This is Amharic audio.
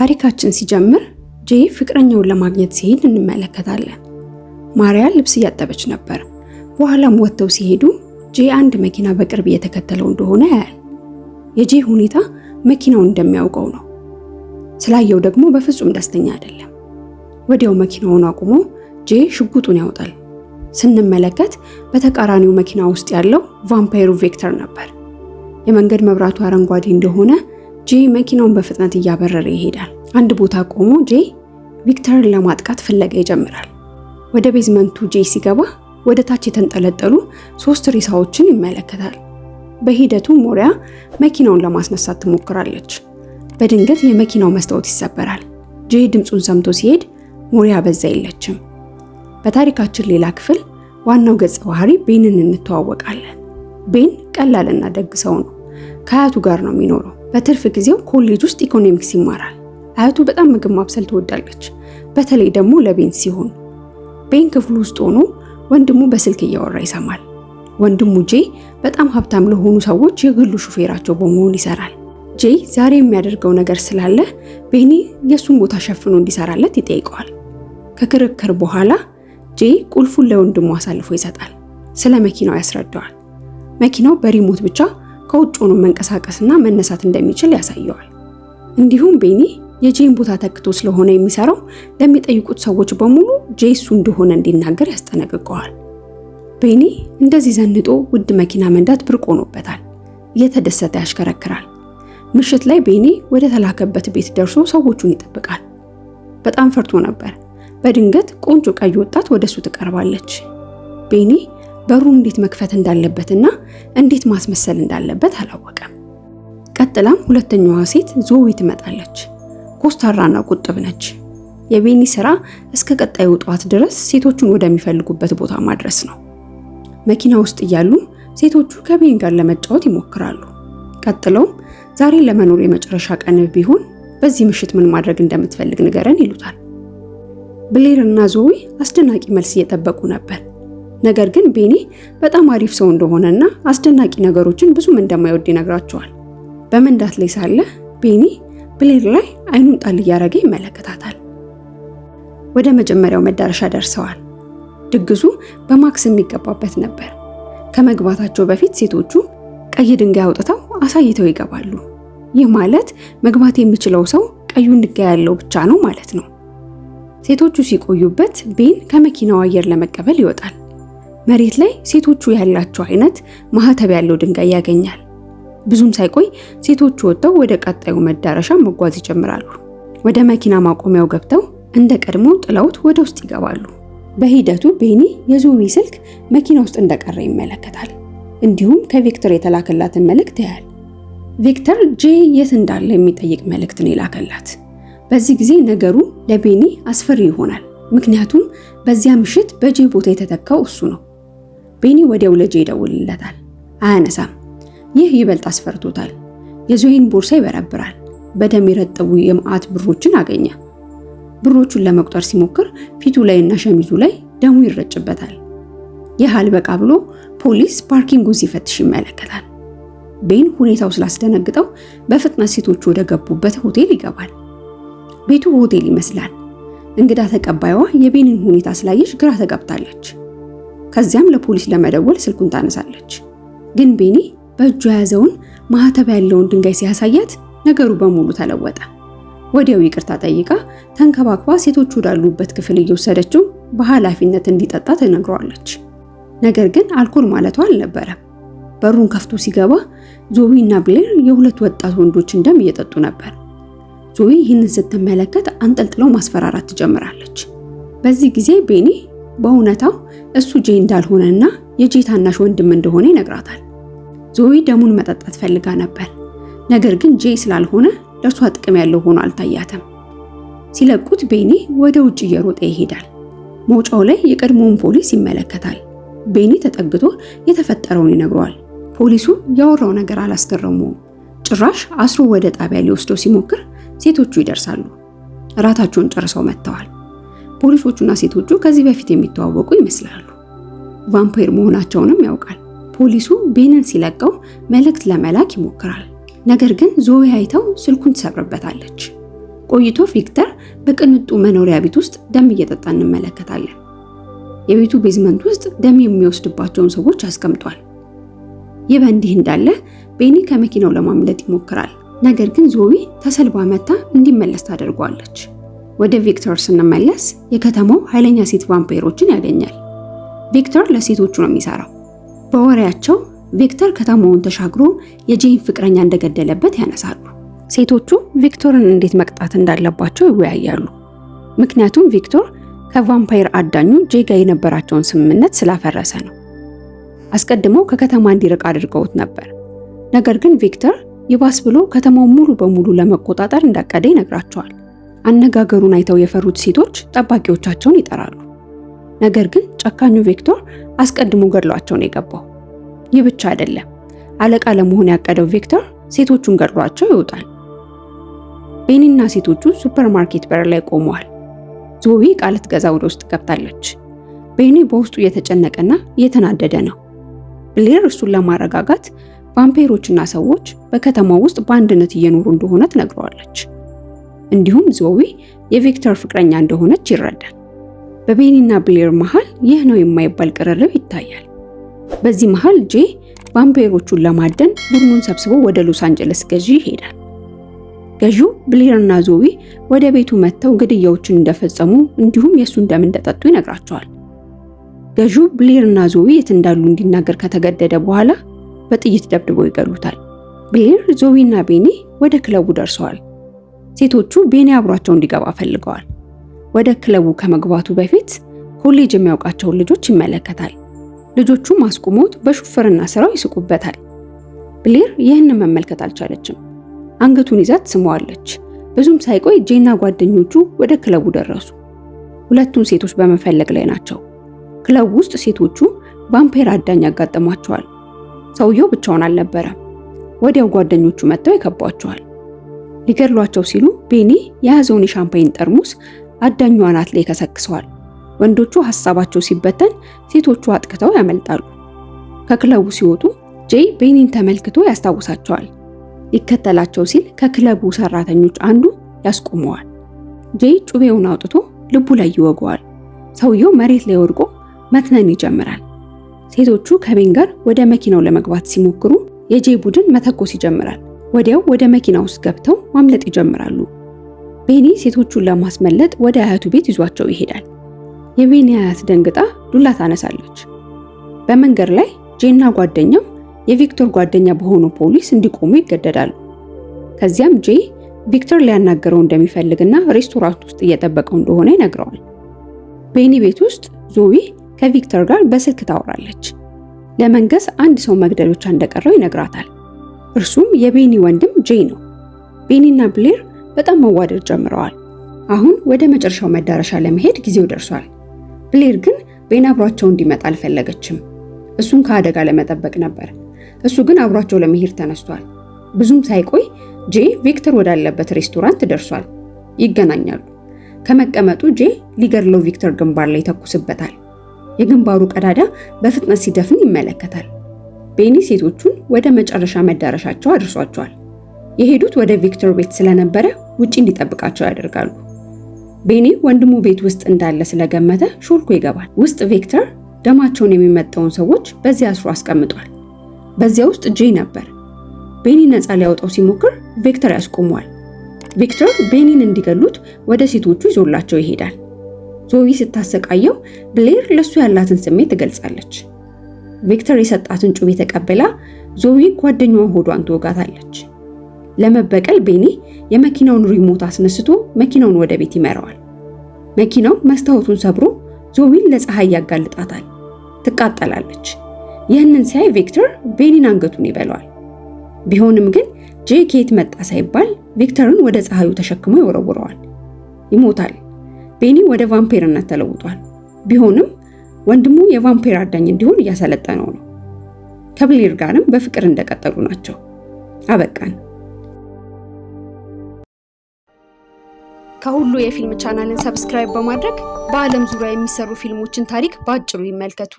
ታሪካችን ሲጀምር ጄ ፍቅረኛውን ለማግኘት ሲሄድ እንመለከታለን። ማሪያ ልብስ እያጠበች ነበር። በኋላም ወጥተው ሲሄዱ ጄ አንድ መኪና በቅርብ እየተከተለው እንደሆነ ያያል። የጄ ሁኔታ መኪናውን እንደሚያውቀው ነው። ስላየው ደግሞ በፍጹም ደስተኛ አይደለም። ወዲያው መኪናውን አቁሞ ጄ ሽጉጡን ያወጣል። ስንመለከት በተቃራኒው መኪና ውስጥ ያለው ቫምፓየሩ ቬክተር ነበር። የመንገድ መብራቱ አረንጓዴ እንደሆነ ጄ መኪናውን በፍጥነት እያበረረ ይሄዳል። አንድ ቦታ ቆሞ ጄ ቪክተርን ለማጥቃት ፍለጋ ይጀምራል። ወደ ቤዝመንቱ ጄ ሲገባ ወደ ታች የተንጠለጠሉ 3 ሬሳዎችን ይመለከታል። በሂደቱ ሞሪያ መኪናውን ለማስነሳት ትሞክራለች። በድንገት የመኪናው መስታወት ይሰበራል። ጄ ድምፁን ሰምቶ ሲሄድ ሞሪያ በዛ የለችም። በታሪካችን ሌላ ክፍል ዋናው ገጸ ባህሪ ቤንን እንተዋወቃለን። ቤን ቀላልና ደግ ሰው ነው። ከአያቱ ጋር ነው የሚኖረው። በትርፍ ጊዜው ኮሌጅ ውስጥ ኢኮኖሚክስ ይማራል። አያቱ በጣም ምግብ ማብሰል ትወዳለች፣ በተለይ ደግሞ ለቤን ሲሆን። ቤን ክፍሉ ውስጥ ሆኖ ወንድሙ በስልክ እያወራ ይሰማል። ወንድሙ ጄ በጣም ሀብታም ለሆኑ ሰዎች የግሉ ሹፌራቸው በመሆን ይሰራል። ጄ ዛሬ የሚያደርገው ነገር ስላለ ቤኒ የሱን ቦታ ሸፍኖ እንዲሰራለት ይጠይቀዋል። ከክርክር በኋላ ጄ ቁልፉን ለወንድሙ አሳልፎ ይሰጣል። ስለ መኪናው ያስረዳዋል። መኪናው በሪሞት ብቻ ከውጭ ሆኖ መንቀሳቀስና መነሳት እንደሚችል ያሳየዋል። እንዲሁም ቤኒ የጄን ቦታ ተክቶ ስለሆነ የሚሰራው ለሚጠይቁት ሰዎች በሙሉ ጄ እሱ እንደሆነ እንዲናገር ያስጠነቅቀዋል። ቤኒ እንደዚህ ዘንጦ ውድ መኪና መንዳት ብርቅ ሆኖበታል። እየተደሰተ ያሽከረክራል። ምሽት ላይ ቤኒ ወደ ተላከበት ቤት ደርሶ ሰዎቹን ይጠብቃል። በጣም ፈርቶ ነበር። በድንገት ቆንጆ ቀይ ወጣት ወደሱ ትቀርባለች። ቤኒ በሩን እንዴት መክፈት እንዳለበትና እንዴት ማስመሰል እንዳለበት አላወቀም። ቀጥላም ሁለተኛዋ ሴት ዞዊ ትመጣለች። ኮስታራና ቁጥብ ነች። የቤኒ ስራ እስከ ቀጣዩ ጠዋት ድረስ ሴቶቹን ወደሚፈልጉበት ቦታ ማድረስ ነው። መኪና ውስጥ እያሉ ሴቶቹ ከቤኒ ጋር ለመጫወት ይሞክራሉ። ቀጥለውም ዛሬ ለመኖር የመጨረሻ ቀን ቢሆን በዚህ ምሽት ምን ማድረግ እንደምትፈልግ ንገረን ይሉታል። ብሌር እና ዞዊ አስደናቂ መልስ እየጠበቁ ነበር። ነገር ግን ቤኒ በጣም አሪፍ ሰው እንደሆነና አስደናቂ ነገሮችን ብዙም እንደማይወድ ይነግራቸዋል። በመንዳት ላይ ሳለ ቤኒ ብሌር ላይ አይኑን ጣል እያደረገ ይመለከታታል። ወደ መጀመሪያው መዳረሻ ደርሰዋል። ድግሱ በማክስ የሚገባበት ነበር። ከመግባታቸው በፊት ሴቶቹ ቀይ ድንጋይ አውጥተው አሳይተው ይገባሉ። ይህ ማለት መግባት የሚችለው ሰው ቀዩን ድንጋይ ያለው ብቻ ነው ማለት ነው። ሴቶቹ ሲቆዩበት ቤን ከመኪናው አየር ለመቀበል ይወጣል። መሬት ላይ ሴቶቹ ያላቸው አይነት ማህተብ ያለው ድንጋይ ያገኛል። ብዙም ሳይቆይ ሴቶቹ ወጥተው ወደ ቀጣዩ መዳረሻ መጓዝ ይጀምራሉ። ወደ መኪና ማቆሚያው ገብተው እንደ ቀድሞ ጥለውት ወደ ውስጥ ይገባሉ። በሂደቱ ቤኒ የዞዊ ስልክ መኪና ውስጥ እንደቀረ ይመለከታል። እንዲሁም ከቪክተር የተላከላትን መልእክት ያያል። ቪክተር ጄ የት እንዳለ የሚጠይቅ መልእክት ነው የላከላት። በዚህ ጊዜ ነገሩ ለቤኒ አስፈሪ ይሆናል። ምክንያቱም በዚያ ምሽት በጄ ቦታ የተተካው እሱ ነው። ቤኒ ወዲያው ለጄ ይደውልለታል። አያነሳም። ይህ ይበልጥ አስፈርቶታል። የዞይን ቦርሳ ይበረብራል። በደም የረጠቡ የመዓት ብሮችን አገኘ። ብሮቹን ለመቁጠር ሲሞክር ፊቱ ላይና ሸሚዙ ላይ ደሙ ይረጭበታል። ይህ አልበቃ ብሎ ፖሊስ ፓርኪንጉን ሲፈትሽ ይመለከታል። ቤን ሁኔታው ስላስደነግጠው በፍጥነት ሴቶቹ ወደ ገቡበት ሆቴል ይገባል። ቤቱ ሆቴል ይመስላል። እንግዳ ተቀባይዋ የቤንን ሁኔታ ስላየች ግራ ተጋብታለች። ከዚያም ለፖሊስ ለመደወል ስልኩን ታነሳለች። ግን ቤኒ በእጁ የያዘውን ማህተብ ያለውን ድንጋይ ሲያሳያት ነገሩ በሙሉ ተለወጠ። ወዲያው ይቅርታ ጠይቃ ተንከባክባ ሴቶቹ ወዳሉበት ክፍል እየወሰደችው በኃላፊነት እንዲጠጣ ትነግረዋለች። ነገር ግን አልኮል ማለቷ አልነበረም። በሩን ከፍቶ ሲገባ ዞዊ እና ብሌር የሁለት ወጣት ወንዶችን ደም እየጠጡ ነበር። ዞዊ ይህንን ስትመለከት አንጠልጥለው ማስፈራራት ትጀምራለች። በዚህ ጊዜ ቤኒ በእውነታው እሱ ጄ እንዳልሆነና የጄ ታናሽ ወንድም እንደሆነ ይነግራታል። ዞዊ ደሙን መጠጣት ፈልጋ ነበር። ነገር ግን ጄ ስላልሆነ ለእርሷ ጥቅም ያለው ሆኖ አልታያትም። ሲለቁት ቤኒ ወደ ውጭ እየሮጠ ይሄዳል። መውጫው ላይ የቀድሞውን ፖሊስ ይመለከታል። ቤኒ ተጠግቶ የተፈጠረውን ይነግረዋል። ፖሊሱ ያወራው ነገር አላስገረመውም። ጭራሽ አስሮ ወደ ጣቢያ ሊወስደው ሲሞክር ሴቶቹ ይደርሳሉ። እራታቸውን ጨርሰው መጥተዋል። ፖሊሶቹና ሴቶቹ ከዚህ በፊት የሚተዋወቁ ይመስላሉ። ቫምፓየር መሆናቸውንም ያውቃል። ፖሊሱ ቤንን ሲለቀው መልእክት ለመላክ ይሞክራል። ነገር ግን ዞዊ አይተው ስልኩን ትሰብርበታለች። ቆይቶ ቪክተር በቅንጡ መኖሪያ ቤት ውስጥ ደም እየጠጣ እንመለከታለን። የቤቱ ቤዝመንት ውስጥ ደም የሚወስድባቸውን ሰዎች አስቀምጧል። ይህ በእንዲህ እንዳለ ቤኒ ከመኪናው ለማምለጥ ይሞክራል። ነገር ግን ዞዊ ተሰልባ መታ እንዲመለስ ታደርጓለች። ወደ ቪክተር ስንመለስ የከተማው ኃይለኛ ሴት ቫምፓየሮችን ያገኛል። ቪክተር ለሴቶቹ ነው የሚሰራው። በወሬያቸው ቪክተር ከተማውን ተሻግሮ የጄን ፍቅረኛ እንደገደለበት ያነሳሉ። ሴቶቹ ቪክቶርን እንዴት መቅጣት እንዳለባቸው ይወያያሉ። ምክንያቱም ቪክቶር ከቫምፓየር አዳኙ ጄ ጋር የነበራቸውን ስምምነት ስላፈረሰ ነው። አስቀድመው ከከተማ እንዲርቅ አድርገውት ነበር። ነገር ግን ቪክተር ይባስ ብሎ ከተማውን ሙሉ በሙሉ ለመቆጣጠር እንዳቀደ ይነግራቸዋል። አነጋገሩን አይተው የፈሩት ሴቶች ጠባቂዎቻቸውን ይጠራሉ። ነገር ግን ጨካኙ ቪክቶር አስቀድሞ ገድሏቸው ነው የገባው። ይህ ብቻ አይደለም። አለቃ ለመሆን ያቀደው ቪክተር ሴቶቹን ገድሏቸው ይወጣል። ቤኒና ሴቶቹ ሱፐርማርኬት በር ላይ ቆመዋል። ዞዊ ዕቃ ልትገዛ ወደ ውስጥ ገብታለች። ቤኒ በውስጡ እየተጨነቀና እየተናደደ ነው። ብሌር እሱን ለማረጋጋት ቫምፓየሮችና ሰዎች በከተማው ውስጥ በአንድነት እየኖሩ እንደሆነ ትነግረዋለች። እንዲሁም ዞዊ የቪክተር ፍቅረኛ እንደሆነች ይረዳል። በቤኒና ብሌር መሃል ይህ ነው የማይባል ቅርርብ ይታያል። በዚህ መሃል ጄ ቫምፓየሮቹን ለማደን ቡድኑን ሰብስቦ ወደ ሎስ አንጀለስ ገዢ ይሄዳል። ገዢው ብሌርና ዞዊ ወደ ቤቱ መጥተው ግድያዎችን እንደፈጸሙ እንዲሁም የሱን ደም እንደጠጡ ይነግራቸዋል። ገዢው ብሌርና ዞዊ የት እንዳሉ እንዲናገር ከተገደደ በኋላ በጥይት ደብድበው ይገሉታል። ብሌር፣ ዞዊና ቤኒ ወደ ክለቡ ደርሰዋል። ሴቶቹ ቤኒ አብሯቸው እንዲገባ ፈልገዋል። ወደ ክለቡ ከመግባቱ በፊት ኮሌጅ የሚያውቃቸውን ልጆች ይመለከታል። ልጆቹ ማስቆሞት በሹፍርና ስራው ይስቁበታል። ብሌር ይህንን መመልከት አልቻለችም። አንገቱን ይዛ ትስመዋለች። ብዙም ሳይቆይ ጄና ጓደኞቹ ወደ ክለቡ ደረሱ። ሁለቱን ሴቶች በመፈለግ ላይ ናቸው። ክለቡ ውስጥ ሴቶቹ ቫምፓየር አዳኝ ያጋጥሟቸዋል። ሰውየው ብቻውን አልነበረም። ወዲያው ጓደኞቹ መጥተው ይከቧቸዋል። ሊገድሏቸው ሲሉ ቤኒ የያዘውን የሻምፓይን ጠርሙስ አዳኙ አናት ላይ ከሰክሰዋል። ወንዶቹ ሐሳባቸው ሲበተን ሴቶቹ አጥቅተው ያመልጣሉ። ከክለቡ ሲወጡ ጄ ቤኒን ተመልክቶ ያስታውሳቸዋል። ሊከተላቸው ሲል ከክለቡ ሰራተኞች አንዱ ያስቆመዋል። ጄ ጩቤውን አውጥቶ ልቡ ላይ ይወገዋል። ሰውየው መሬት ላይ ወድቆ መትነን ይጀምራል። ሴቶቹ ከቤን ጋር ወደ መኪናው ለመግባት ሲሞክሩ የጄ ቡድን መተኮስ ይጀምራል። ወዲያው ወደ መኪና ውስጥ ገብተው ማምለጥ ይጀምራሉ። ቤኒ ሴቶቹን ለማስመለጥ ወደ አያቱ ቤት ይዟቸው ይሄዳል። የቤኒ አያት ደንግጣ ዱላ ታነሳለች። በመንገድ ላይ ጄና ጓደኛው የቪክተር ጓደኛ በሆነው ፖሊስ እንዲቆሙ ይገደዳሉ። ከዚያም ጄ ቪክተር ሊያናገረው እንደሚፈልግና ሬስቶራንት ውስጥ እየጠበቀው እንደሆነ ይነግረዋል። ቤኒ ቤት ውስጥ ዞዊ ከቪክተር ጋር በስልክ ታወራለች። ለመንገስ አንድ ሰው መግደል ብቻ እንደቀረው ይነግራታል። እርሱም የቤኒ ወንድም ጄ ነው። ቤኒና ብሌር በጣም መዋደድ ጀምረዋል። አሁን ወደ መጨረሻው መዳረሻ ለመሄድ ጊዜው ደርሷል። ብሌር ግን ቤን አብሯቸው እንዲመጣ አልፈለገችም። እሱን ከአደጋ ለመጠበቅ ነበር። እሱ ግን አብሯቸው ለመሄድ ተነስቷል። ብዙም ሳይቆይ ጄ ቪክተር ወዳለበት ሬስቶራንት ደርሷል። ይገናኛሉ። ከመቀመጡ ጄ ሊገድለው ቪክተር ግንባር ላይ ተኩስበታል። የግንባሩ ቀዳዳ በፍጥነት ሲደፍን ይመለከታል። ቤኒ ሴቶቹን ወደ መጨረሻ መዳረሻቸው አድርሷቸዋል። የሄዱት ወደ ቪክተር ቤት ስለነበረ ውጪ እንዲጠብቃቸው ያደርጋሉ። ቤኒ ወንድሙ ቤት ውስጥ እንዳለ ስለገመተ ሾልኮ ይገባል። ውስጥ ቪክተር ደማቸውን የሚመጣውን ሰዎች በዚያ አስሮ አስቀምጧል። በዚያ ውስጥ ጄ ነበር። ቤኒ ነፃ ሊያወጣው ሲሞክር ቪክተር ያስቆመዋል። ቪክተር ቤኒን እንዲገሉት ወደ ሴቶቹ ይዞላቸው ይሄዳል። ዞዊ ስታሰቃየው ብሌር ለሱ ያላትን ስሜት ትገልጻለች። ቪክተር የሰጣትን ጩቤ ተቀብላ ዞዊ ጓደኛዋ ሆዷን ትወጋታለች። ለመበቀል ቤኒ የመኪናውን ሪሞት አስነስቶ መኪናውን ወደ ቤት ይመራዋል። መኪናው መስታወቱን ሰብሮ ዞዊን ለፀሐይ ያጋልጣታል። ትቃጠላለች። ይህንን ሲያይ ቪክተር ቤኒን አንገቱን ይበላዋል። ቢሆንም ግን ጄ ከየት መጣ ሳይባል ቪክተርን ወደ ፀሐዩ ተሸክሞ ይወረውረዋል። ይሞታል። ቤኒ ወደ ቫምፓየርነት ተለውጧል። ቢሆንም ወንድሙ የቫምፓየር አዳኝ እንዲሆን እያሰለጠነው ነው። ከብሌር ጋርም በፍቅር እንደቀጠሉ ናቸው። አበቃን። ከሁሉ የፊልም ቻናልን ሰብስክራይብ በማድረግ በዓለም ዙሪያ የሚሰሩ ፊልሞችን ታሪክ በአጭሩ ይመልከቱ።